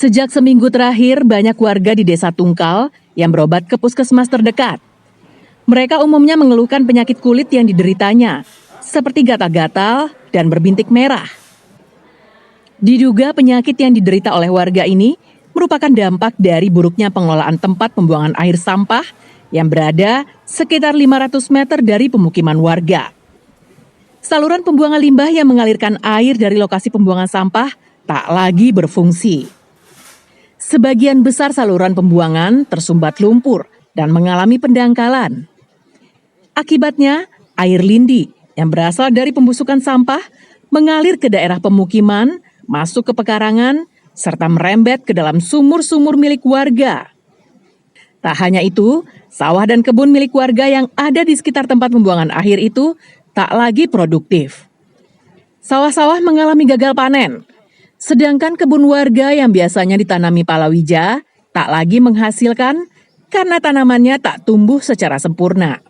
Sejak seminggu terakhir, banyak warga di Desa Tungkal yang berobat ke puskesmas terdekat. Mereka umumnya mengeluhkan penyakit kulit yang dideritanya, seperti gatal-gatal dan berbintik merah. Diduga penyakit yang diderita oleh warga ini merupakan dampak dari buruknya pengelolaan tempat pembuangan air sampah yang berada sekitar 500 meter dari pemukiman warga. Saluran pembuangan limbah yang mengalirkan air dari lokasi pembuangan sampah tak lagi berfungsi. Sebagian besar saluran pembuangan tersumbat lumpur dan mengalami pendangkalan. Akibatnya, air lindi yang berasal dari pembusukan sampah mengalir ke daerah pemukiman, masuk ke pekarangan, serta merembet ke dalam sumur-sumur milik warga. Tak hanya itu, sawah dan kebun milik warga yang ada di sekitar tempat pembuangan akhir itu tak lagi produktif. Sawah-sawah mengalami gagal panen, sedangkan kebun warga yang biasanya ditanami palawija tak lagi menghasilkan karena tanamannya tak tumbuh secara sempurna.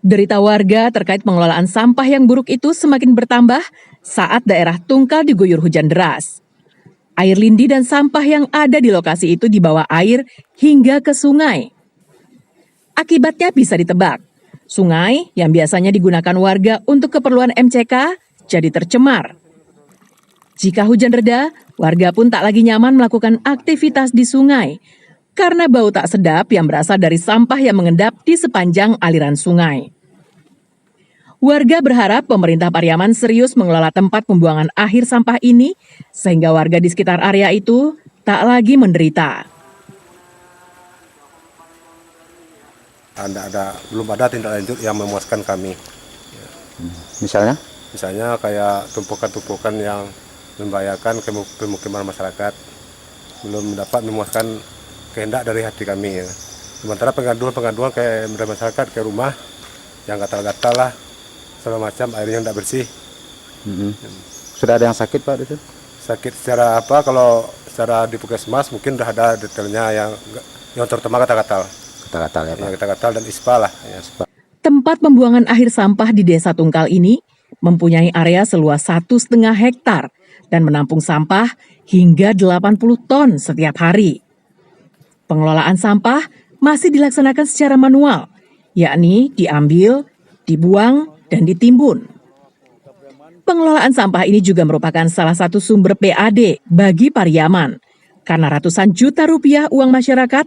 Derita warga terkait pengelolaan sampah yang buruk itu semakin bertambah saat daerah Tungkal diguyur hujan deras. Air lindi dan sampah yang ada di lokasi itu dibawa air hingga ke sungai. Akibatnya bisa ditebak, sungai yang biasanya digunakan warga untuk keperluan MCK jadi tercemar. Jika hujan reda, warga pun tak lagi nyaman melakukan aktivitas di sungai karena bau tak sedap yang berasal dari sampah yang mengendap di sepanjang aliran sungai. Warga berharap pemerintah Pariaman serius mengelola tempat pembuangan akhir sampah ini sehingga warga di sekitar area itu tak lagi menderita. Belum ada tindak lanjut yang memuaskan kami. Misalnya? Misalnya kayak tumpukan-tumpukan yang membahayakan pemukiman masyarakat, belum dapat memuaskan kehendak dari hati kami. Sementara pengaduan kayak dari masyarakat ke rumah yang gatal-gatal lah, segala macam, airnya tidak bersih. Sudah ada yang sakit Pak itu? Sakit secara apa? Kalau secara di puskesmas mungkin sudah ada detailnya yang terutama gatal-gatal. Gatal-gatal ya Pak? Ya, gatal-gatal dan ispa lah. Ya. Tempat pembuangan akhir sampah di Desa Tungkal ini mempunyai area seluas 1,5 hektar dan menampung sampah hingga 80 ton setiap hari. Pengelolaan sampah masih dilaksanakan secara manual, yakni diambil, dibuang, dan ditimbun. Pengelolaan sampah ini juga merupakan salah satu sumber PAD bagi Pariaman, karena ratusan juta rupiah uang masyarakat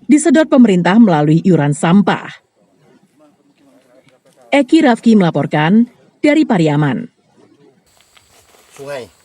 disedot pemerintah melalui iuran sampah. Eki Rafki melaporkan dari Pariaman. Sungai.